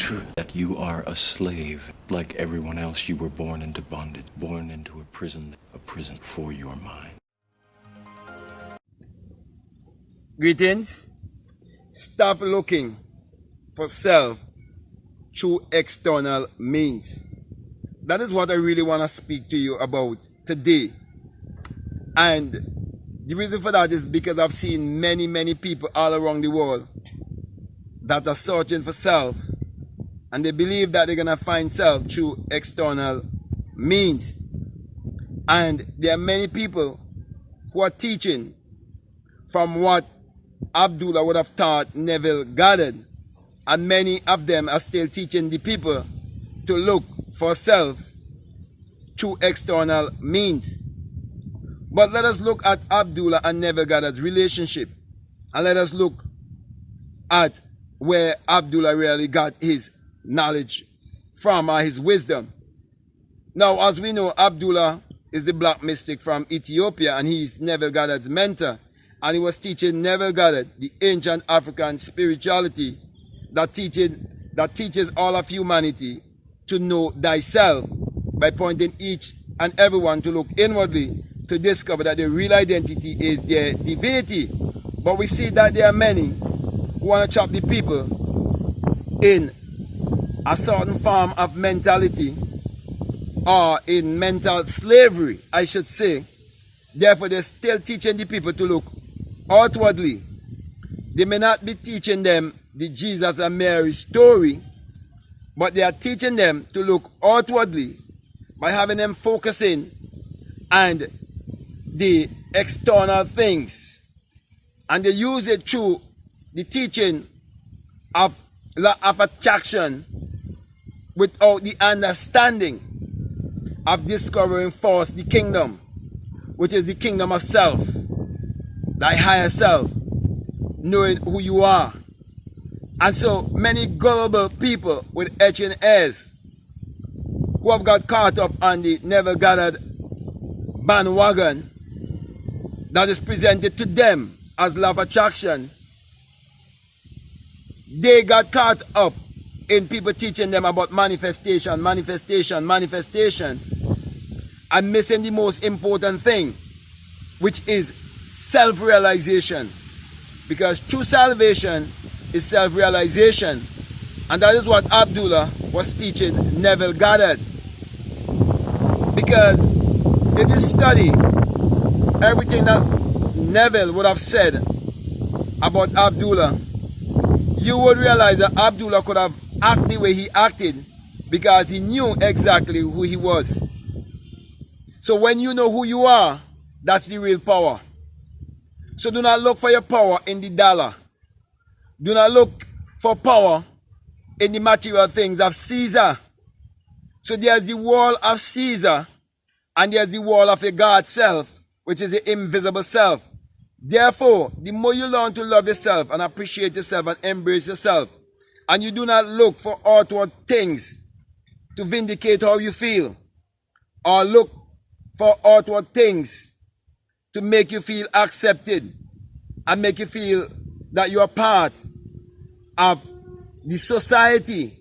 truth that you are a slave. Like everyone else, you were born into bondage, born into a prison for your mind. Greetings. Stop looking for self through external means. That is what I really want to speak to you about today. And the reason for that is because I've seen many people all around the world that are searching for self, and they believe that they're going to find self through external means. And there are many people who are teaching from what Abdullah would have taught Neville Goddard, and many of them are still teaching the people to look for self through external means. But let us look at Abdullah and Neville Goddard's relationship, and let us look at where Abdullah really got his knowledge from, or his wisdom. Now, as we know, Abdullah is the black mystic from Ethiopia, and he's Neville Goddard's mentor. And he was teaching Neville Goddard the ancient African spirituality that teaches all of humanity to know thyself, by pointing each and everyone to look inwardly to discover that their real identity is their divinity. But we see that there are many who want to trap the people in a certain form of mentality, or in mental slavery, I should say. Therefore, they're still teaching the people to look outwardly. They may not be teaching them the Jesus and Mary story, but they are teaching them to look outwardly by having them focusing on the external things. And they use it through the teaching of law of attraction without the understanding of discovering first the kingdom, which is the kingdom of self, thy higher self, knowing who you are. And so many gullible people with itching ears who have got caught up on the Neville Goddard bandwagon that is presented to them as law of attraction, they got caught up in people teaching them about manifestation, and missing the most important thing, which is self-realization. Because true salvation is self-realization, and that is what Abdullah was teaching Neville Goddard. Because if you study everything that Neville would have said about Abdullah, you would realize that Abdullah could have acted the way he acted because he knew exactly who he was. So when you know who you are, that's the real power. So do not look for your power in the dollar. Do not look for power in the material things of Caesar. So there's the wall of Caesar, and there's the wall of your God self, which is the invisible self. Therefore, the more you learn to love yourself and appreciate yourself and embrace yourself, and you do not look for outward things to vindicate how you feel, or look for outward things to make you feel accepted and make you feel that you are part of the society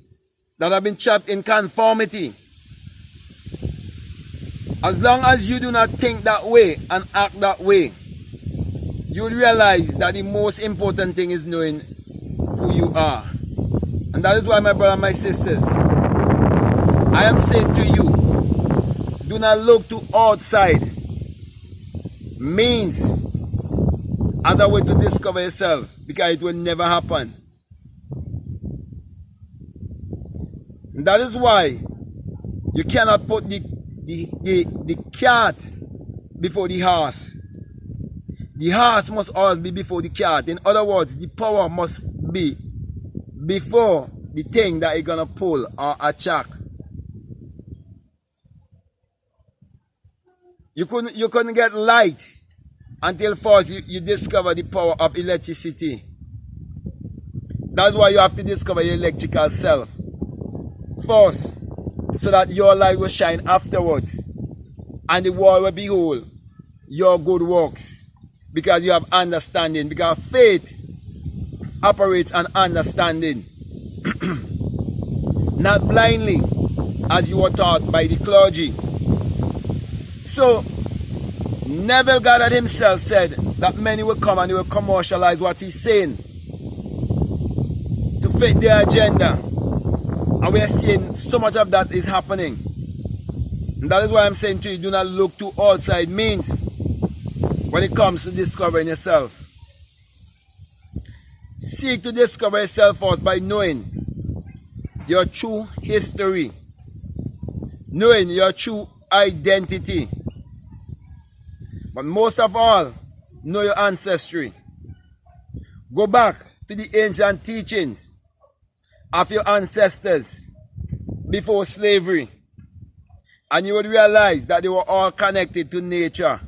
that have been trapped in conformity. As long as you do not think that way and act that way, you will realize that the most important thing is knowing who you are. And that is why, my brother and my sisters, I am saying to you, do not look to outside means as a way to discover yourself, because it will never happen. And that is why you cannot put the cart before the horse. The horse must always be before the cart. In other words, the power must be before the thing that you're gonna pull or attract. You couldn't get light until first you discover the power of electricity. That's why you have to discover your electrical self first, so that your light will shine afterwards, and the world will behold your good works, because you have understanding, because faith operates on understanding. not blindly as you were taught by the clergy. So Neville Goddard himself said that many will come and they will commercialize what he's saying to fit their agenda. And we are seeing so much of that is happening. And that is why I'm saying to you, do not look to outside means when it comes to discovering yourself. Seek to discover yourself first by knowing your true history, knowing your true identity. But most of all, know your ancestry. Go back to the ancient teachings of your ancestors before slavery, and you would realize that they were all connected to nature.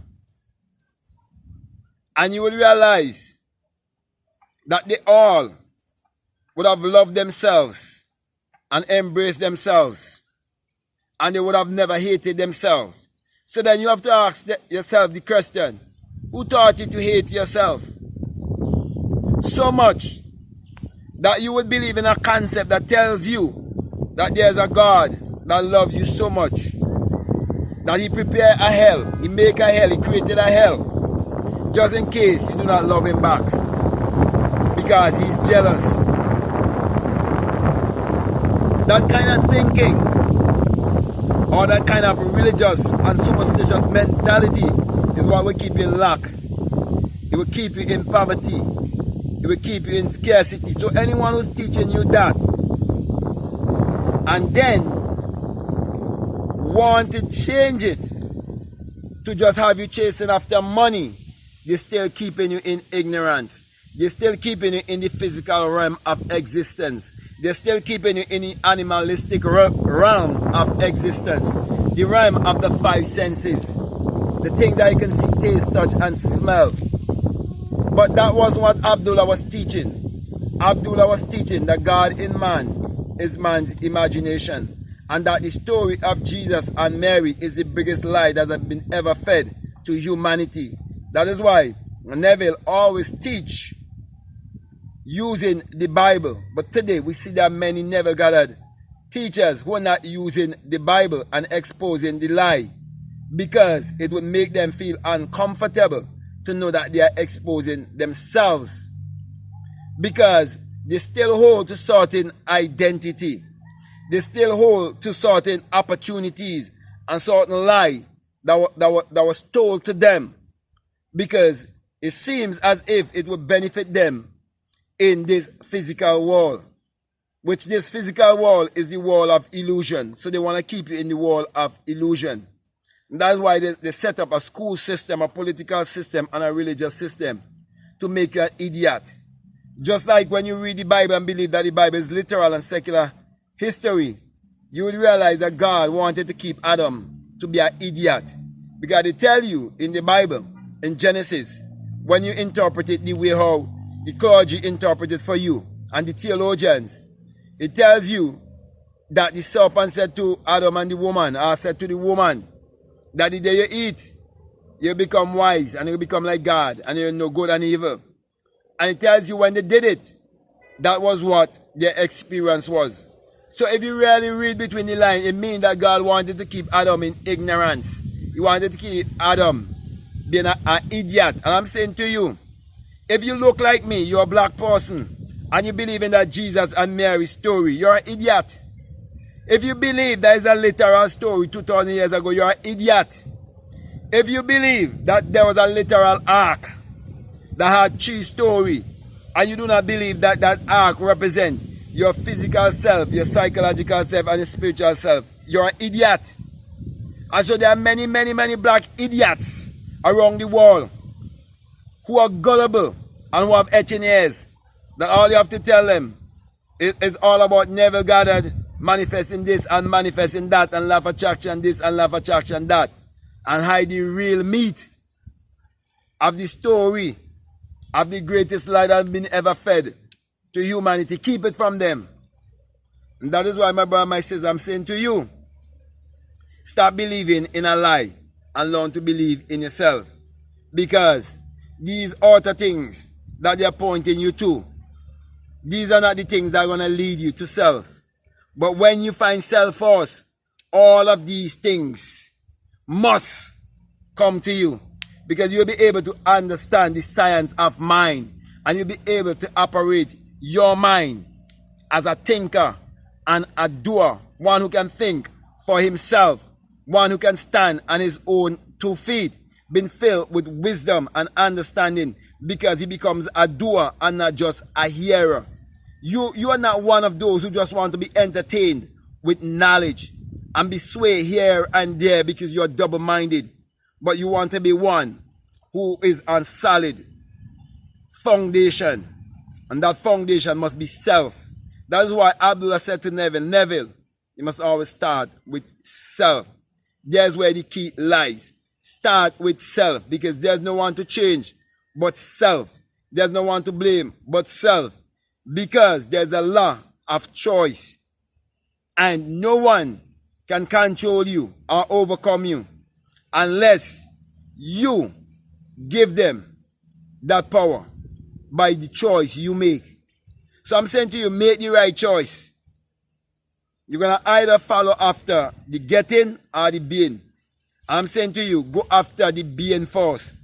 And you would realize that they all would have loved themselves and embraced themselves, and they would have never hated themselves. So then you have to ask yourself the question, who taught you to hate yourself so much that you would believe in a concept that tells you that there's a God that loves you so much that he prepared a hell, he made a hell, he created a hell just in case you do not love him back because he's jealous. That kind of thinking or that kind of religious and superstitious mentality is what will keep you in lack. It will keep you in poverty. It will keep you in scarcity. So anyone who's teaching you that and then want to change it to just have you chasing after money, they're still keeping you in ignorance. They're still keeping you in the physical realm of existence. They're still keeping you in the animalistic realm of existence. The realm of the five senses. The thing that you can see, taste, touch, and smell. But that was what Abdullah was teaching. Abdullah was teaching that God in man is man's imagination. And that the story of Jesus and Mary is the biggest lie that has been ever fed to humanity. That is why Neville always teach using the Bible. But today we see that many Neville Goddard teachers who are not using the Bible and exposing the lie because it would make them feel uncomfortable to know that they are exposing themselves, because they still hold to certain identity. They still hold to certain opportunities and certain lie that was told to them because it seems as if it would benefit them in this physical world, which this physical world is the world of illusion. So they want to keep you in the world of illusion. And that's why they set up a school system, a political system, and a religious system to make you an idiot. Just like when you read the Bible and believe that the Bible is literal and secular history, you will realize that God wanted to keep Adam to be an idiot. Because they tell you in the Bible, in Genesis, when you interpret it the way how the clergy interpret it for you, and the theologians, it tells you that the serpent said to Adam and the woman, or said to the woman, that the day you eat, you become wise and you become like God and you know good and evil. And it tells you when they did it, that was what their experience was. So if you really read between the lines, it means that God wanted to keep Adam in ignorance. He wanted to keep Adam being an idiot. And I'm saying to you, if you look like me, you're a black person, and you believe in that Jesus and Mary story, you're an idiot. If you believe there is a literal story 2,000 years ago, you're an idiot. If you believe that there was a literal ark that had 3 stories, and you do not believe that that ark represents your physical self, your psychological self, and your spiritual self, you're an idiot. And so there are many, many, many black idiots around the world who are gullible and who have itching ears, that all you have to tell them is all about Neville Goddard manifesting this and manifesting that, and law of attraction this and law of attraction that, and hide the real meat of the story of the greatest lie that has been ever fed to humanity. Keep it from them. And that is why, my brother, my sister, I'm saying to you, stop believing in a lie and learn to believe in yourself. Because these outer things that they are pointing you to, these are not the things that are going to lead you to self. But when you find self-force, all of these things must come to you, because you'll be able to understand the science of mind, and you'll be able to operate your mind as a thinker and a doer, one who can think for himself, one who can stand on his own 2 feet, being filled with wisdom and understanding, because he becomes a doer and not just a hearer. You are not one of those who just want to be entertained with knowledge and be swayed here and there because you're double-minded, but you want to be one who is on solid foundation, and that foundation must be self. That is why Abdullah said to Neville, you must always start with self. There's where the key lies. Start with self, because there's no one to change but self. There's no one to blame but self, because there's a law of choice, and no one can control you or overcome you unless you give them that power by the choice you make. So I'm saying to you, make the right choice. You're going to either follow after the getting or the being. I'm saying to you, go after the being first.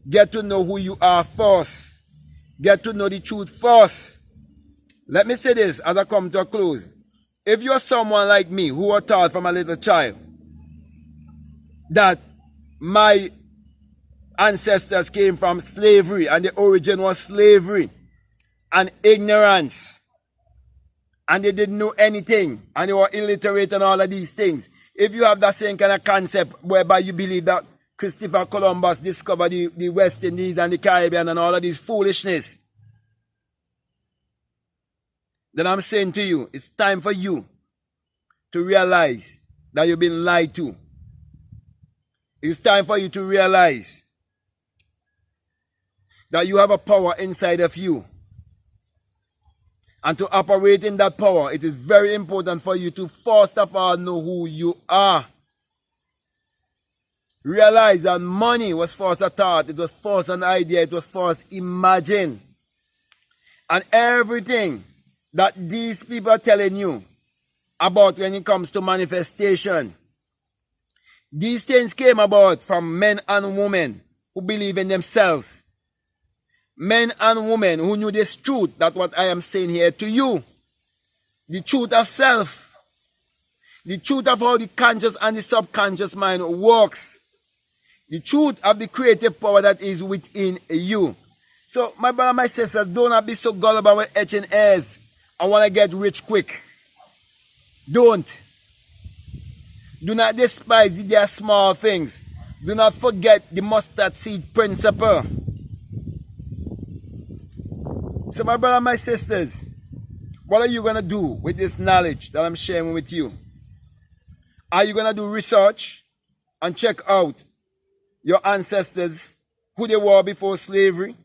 Get to know who you are first. Get to know the truth first. Let me say this as I come to a close. If you're someone like me who was taught from a little child that my ancestors came from slavery and the origin was slavery and ignorance, and they didn't know anything, and they were illiterate and all of these things. If you have that same kind of concept whereby you believe that Christopher Columbus discovered the West Indies and the Caribbean and all of this foolishness, then I'm saying to you, it's time for you to realize that you've been lied to. It's time for you to realize that you have a power inside of you. And to operate in that power, it is very important for you to first of all know who you are. Realize that money was first a thought, it was first an idea, it was first imagined. And everything that these people are telling you about when it comes to manifestation, these things came about from men and women who believe in themselves. Men and women who knew this truth, that what I am saying here to you, the truth of self, the truth of how the conscious and the subconscious mind works, the truth of the creative power that is within you. So, my brother, my sisters, do not be so gullible with etching ears. I want to get rich quick. Don't. Do not despise their small things. Do not forget the mustard seed principle. So my brother, my sisters, what are you going to do with this knowledge that I'm sharing with you? Are you going to do research and check out your ancestors, who they were before slavery?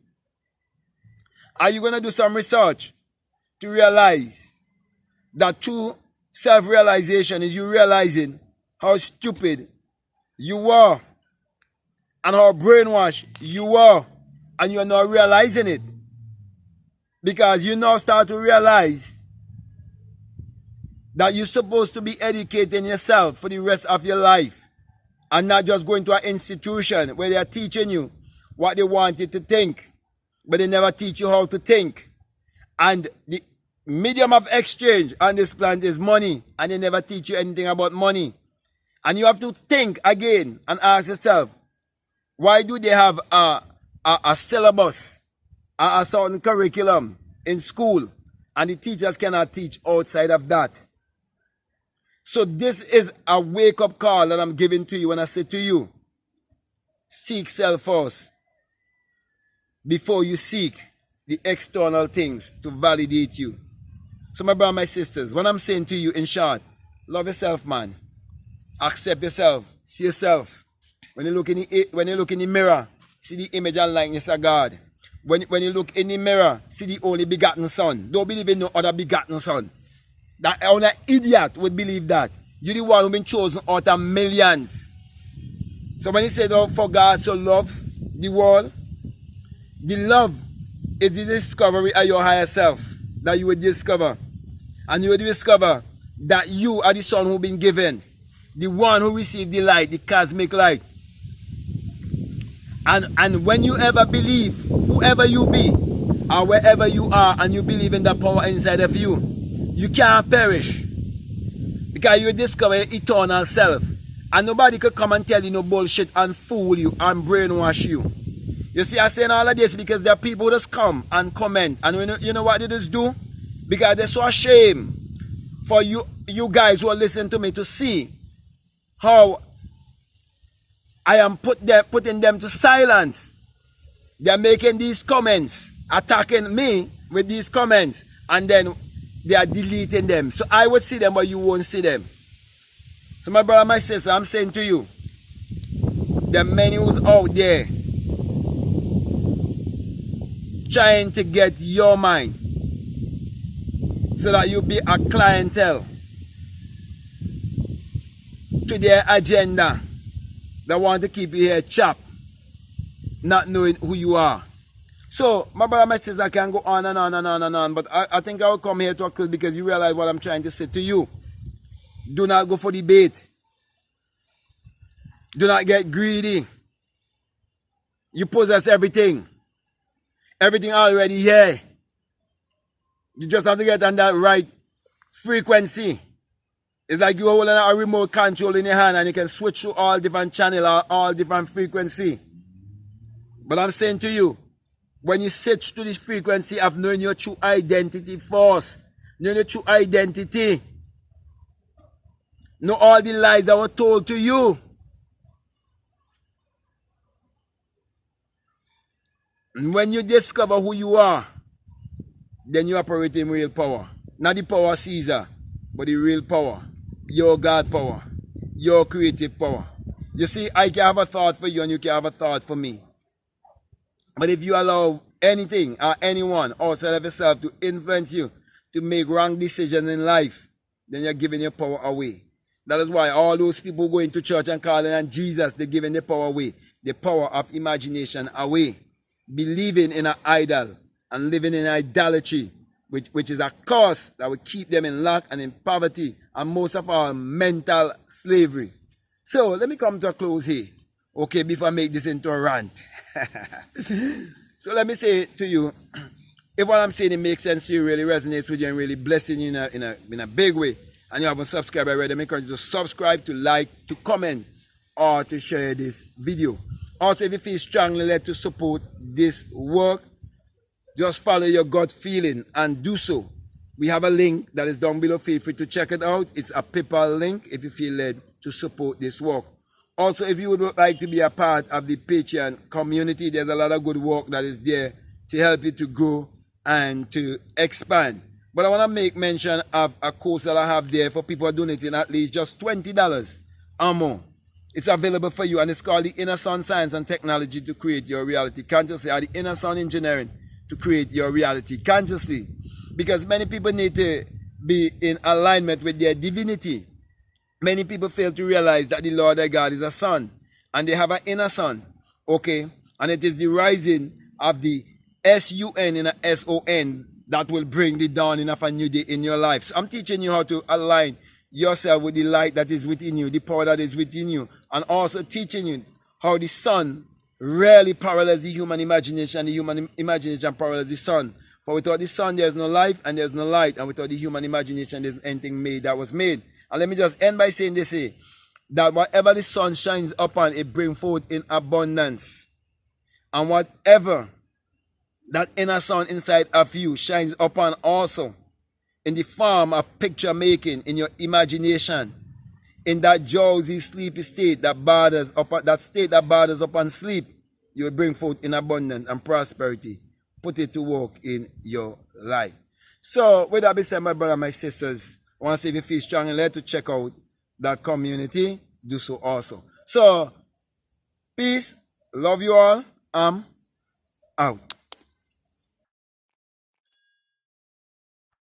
Are you going to do some research to realize that true self-realization is you realizing how stupid you were and how brainwashed you were, and you're not realizing it? Because you now start to realize that you're supposed to be educating yourself for the rest of your life, and not just going to an institution where they are teaching you what they want you to think, but they never teach you how to think. And the medium of exchange on this planet is money, and they never teach you anything about money. And you have to think again and ask yourself, why do they have a syllabus, a certain curriculum in school, and the teachers cannot teach outside of that? So this is a wake-up call that I'm giving to you when I say to you, seek self first before you seek the external things to validate you. So my brother, my sisters, what I'm saying to you in short, love yourself, man. Accept yourself. See yourself. When you look in the mirror, see the image and likeness of God. When you look in the mirror, see the only begotten Son. Don't believe in no other begotten Son. That only an idiot would believe that. You're the one who's been chosen out of millions. So when he said, oh, for God so loved the world, the love is the discovery of your higher self that you will discover. And you will discover that you are the son who been given, the one who received the light, the cosmic light. And when you ever believe, whoever you be, or wherever you are, and you believe in the power inside of you, you can't perish. Because you discover your eternal self. And nobody could come and tell you no bullshit and fool you and brainwash you. You see, I'm saying all of this because there are people who just come and comment. And you know what they just do? Because they're so ashamed for you guys who are listening to me to see how I am putting them to silence. They're making these comments, attacking me with these comments, and then they are deleting them. So I would see them, but you won't see them. So my brother, my sister, I'm saying to you, there are many who's out there trying to get your mind so that you be a clientele to their agenda that want to keep you here chopped, not knowing who you are. So, my brother, my sister, I can go on and on and on and on, but I think I will come here to a close because you realize what I'm trying to say to you. Do not go for the bait. Do not get greedy. You possess everything. Everything already here. You just have to get on that right frequency. It's like you're holding a remote control in your hand and you can switch to all different channels or all different frequency. But I'm saying to you, when you switch to this frequency of knowing your true identity first, knowing your true identity, know all the lies that were told to you. And when you discover who you are, then you operate in real power. Not the power of Caesar, but the real power. Your God power. Your creative power. You see, I can have a thought for you and you can have a thought for me. But if you allow anything or anyone outside of yourself to influence you to make wrong decisions in life, then you're giving your power away. That is why all those people going to church and calling on Jesus, they're giving their power away. The power of imagination away. Believing in an idol and living in idolatry, which is a curse that will keep them in lack and in poverty, and most of all, mental slavery. So, let me come to a close here, okay, before I make this into a rant. So, let me say to you, if what I'm saying it makes sense to you, really resonates with you, and really blessing you in a big way, and you haven't subscribed already, I encourage you to subscribe, to like, to comment, or to share this video. Also, if you feel strongly led to support this work, just follow your gut feeling and do so. We have a link that is down below. Feel free to check it out. It's a PayPal link if you feel led to support this work. Also, if you would like to be a part of the Patreon community, there's a lot of good work that is there to help you to grow and to expand. But I want to make mention of a course that I have there for people donating at least just $20 or more. It's available for you, and it's called the Inner Sun Science and Technology to Create Your Reality Consciously, or the Inner Sun Engineering to Create Your Reality Consciously. Because many people need to be in alignment with their divinity. Many people fail to realize that the Lord their God is a sun, and they have an inner sun, okay? And it is the rising of the S-U-N in a S-O-N that will bring the dawning of a new day in your life. So I'm teaching you how to align yourself with the light that is within you, the power that is within you, and also teaching you how the sun rarely parallels the human imagination, the human imagination parallels the sun. For without the sun, there's no life and there's no light, and without the human imagination, there's anything made that was made. And let me just end by saying this here, that whatever the sun shines upon, it brings forth in abundance. And whatever that inner sun inside of you shines upon also, in the form of picture making in your imagination, in that drowsy, sleepy state that borders upon that state that borders upon sleep, you will bring forth in abundance and prosperity. Put it to work in your life. So, with that being said, my brother, my sisters, I want to say if you feel strong and led to check out that community, do so also. So, peace, love you all. I'm out.